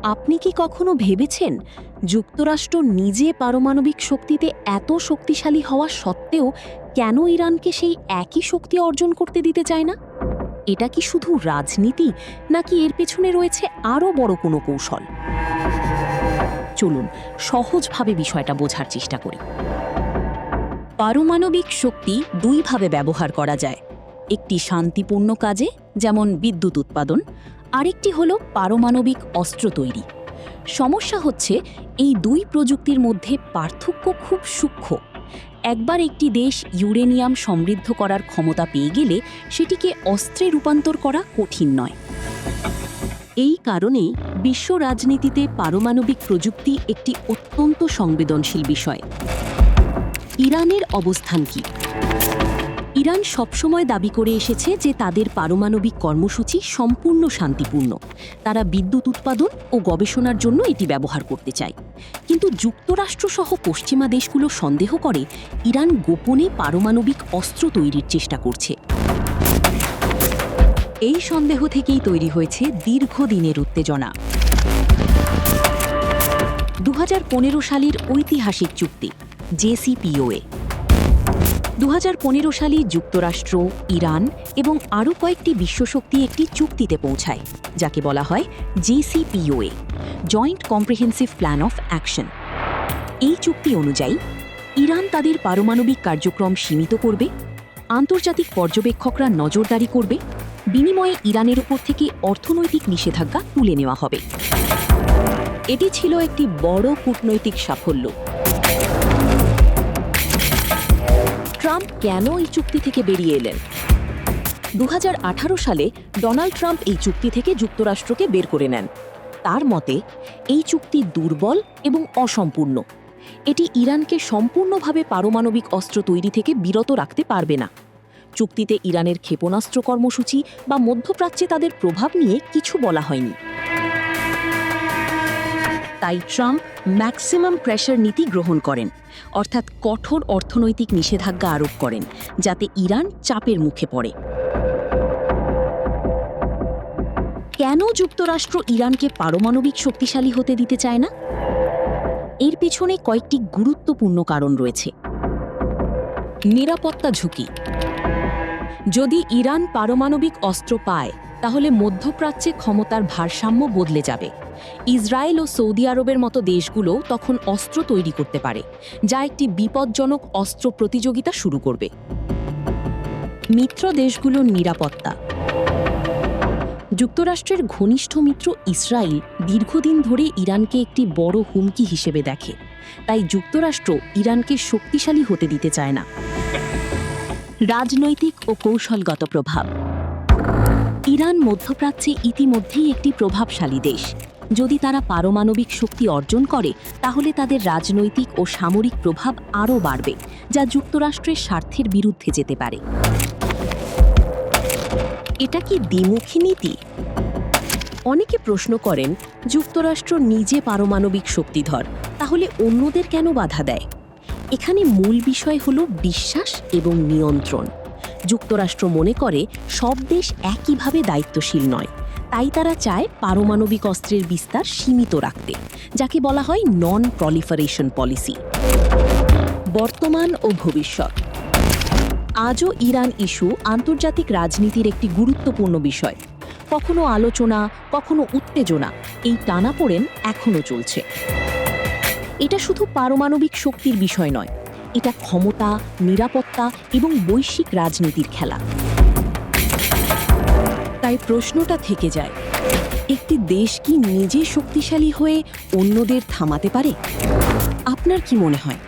আপনি কি কখনো ভেবেছেন যুক্তরাষ্ট্র নিজে পারমাণবিক শক্তিতে এত শক্তিশালী হওয়া সত্ত্বেও কেন ইরানকে সেই একই শক্তি অর্জন করতে দিতে চায় না? এটা কি শুধু রাজনীতি, নাকি এর পেছনে রয়েছে আরও বড় কোনো কৌশল? চলুন সহজভাবে বিষয়টা বোঝার চেষ্টা করি। পারমাণবিক শক্তি দুইভাবে ব্যবহার করা যায়। একটি শান্তিপূর্ণ কাজে, যেমন বিদ্যুৎ উৎপাদন, আরেকটি হলো পারমাণবিক অস্ত্র তৈরি। সমস্যা হচ্ছে এই দুই প্রযুক্তির মধ্যে পার্থক্য খুব সূক্ষ্ম। একবার একটি দেশ ইউরেনিয়াম সমৃদ্ধ করার ক্ষমতা পেয়ে গেলে সেটিকে অস্ত্রে রূপান্তর করা কঠিন নয়। এই কারণেই বিশ্ব রাজনীতিতে পারমাণবিক প্রযুক্তি একটি অত্যন্ত সংবেদনশীল বিষয়। ইরানের অবস্থান কি? ইরান সবসময় দাবি করে এসেছে যে তাদের পারমাণবিক কর্মসূচি সম্পূর্ণ শান্তিপূর্ণ। তারা বিদ্যুৎ উৎপাদন ও গবেষণার জন্য এটি ব্যবহার করতে চায়। কিন্তু যুক্তরাষ্ট্রসহ পশ্চিমা দেশগুলো সন্দেহ করে ইরান গোপনে পারমাণবিক অস্ত্র তৈরির চেষ্টা করছে। এই সন্দেহ থেকেই তৈরি হয়েছে দীর্ঘদিনের উত্তেজনা। 2015 সালের ঐতিহাসিক চুক্তি JCPOA। 2015 সালে যুক্তরাষ্ট্র, ইরান এবং আরও কয়েকটি বিশ্বশক্তি একটি চুক্তিতে পৌঁছায়, যাকে বলা হয় JCPOA, joint comprehensive plan of action. এই চুক্তি অনুযায়ী ইরান তাদের পারমাণবিক কার্যক্রম সীমিত করবে, আন্তর্জাতিক পর্যবেক্ষকরা নজরদারি করবে, বিনিময়ে ইরানের উপর থেকে অর্থনৈতিক নিষেধাজ্ঞা তুলে নেওয়া হবে। এটি ছিল একটি বড় কূটনৈতিক সাফল্য। ট্রাম্প কেন এই চুক্তি থেকে বেরিয়ে এলেন? 2018 সালে ডোনাল্ড ট্রাম্প এই চুক্তি থেকে যুক্তরাষ্ট্রকে বের করে নেন। তার মতে এই চুক্তি দুর্বল এবং অসম্পূর্ণ। এটি ইরানকে সম্পূর্ণভাবে পারমাণবিক অস্ত্র তৈরি থেকে বিরত রাখতে পারবে না। চুক্তিতে ইরানের ক্ষেপণাস্ত্র কর্মসূচি বা মধ্যপ্রাচ্যে তাদের প্রভাব নিয়ে কিছু বলা হয়নি। তাই ট্রাম্প ম্যাক্সিমাম প্রেশার নীতি গ্রহণ করেন, অর্থাৎ কঠোর অর্থনৈতিক নিষেধাজ্ঞা আরোপ করেন, যাতে ইরান চাপের মুখে পড়ে। কেন যুক্তরাষ্ট্র ইরানকে পারমাণবিক শক্তিশালী হতে দিতে চায় না? এর পেছনে কয়েকটি গুরুত্বপূর্ণ কারণ রয়েছে। নিরাপত্তা ঝুঁকি। যদি ইরান পারমাণবিক অস্ত্র পায়, তাহলে মধ্যপ্রাচ্যে ক্ষমতার ভারসাম্য বদলে যাবে। ইসরায়েল ও সৌদি আরবের মতো দেশগুলো তখন অস্ত্র তৈরি করতে পারে, যা একটি বিপজ্জনক অস্ত্র প্রতিযোগিতা শুরু করবে। মিত্র দেশগুলোর নিরাপত্তা। যুক্তরাষ্ট্রের ঘনিষ্ঠ মিত্র ইসরায়েল দীর্ঘদিন ধরে ইরানকে একটি বড় হুমকি হিসেবে দেখে, তাই যুক্তরাষ্ট্র ইরানকে শক্তিশালী হতে দিতে চায় না। রাজনৈতিক ও কৌশলগত প্রভাব। ইরান মধ্যপ্রাচ্যে ইতিমধ্যেই একটি প্রভাবশালী দেশ। যদি তারা পারমাণবিক শক্তি অর্জন করে, তাহলে তাদের রাজনৈতিক ও সামরিক প্রভাব আরও বাড়বে, যা যুক্তরাষ্ট্রের স্বার্থের বিরুদ্ধে যেতে পারে। এটা কি দ্বিমুখী নীতি? অনেকে প্রশ্ন করেন, যুক্তরাষ্ট্র নিজে পারমাণবিক শক্তিধর, তাহলে অন্যদের কেন বাধা দেয়? এখানে মূল বিষয় হল বিশ্বাস এবং নিয়ন্ত্রণ। যুক্তরাষ্ট্র মনে করে সব দেশ একইভাবে দায়িত্বশীল নয়, তাই তারা চায় পারমাণবিক অস্ত্রের বিস্তার সীমিত রাখতে, যাকে বলা হয় নন প্রলিফারেশন পলিসি। বর্তমান ও ভবিষ্যৎ। আজও ইরান ইস্যু আন্তর্জাতিক রাজনীতির একটি গুরুত্বপূর্ণ বিষয়। কখনো আলোচনা, কখনো উত্তেজনা, এই টানাপোড়েন এখনও চলছে। এটা শুধু পারমাণবিক শক্তির বিষয় নয়, এটা ক্ষমতা, নিরাপত্তা এবং বৈশ্বিক রাজনীতির খেলা। তাই প্রশ্নটা থেকে যায়, একটি দেশ কি নিজে শক্তিশালী হয়ে অন্যদের থামাতে পারে? আপনার কি মনে হয়?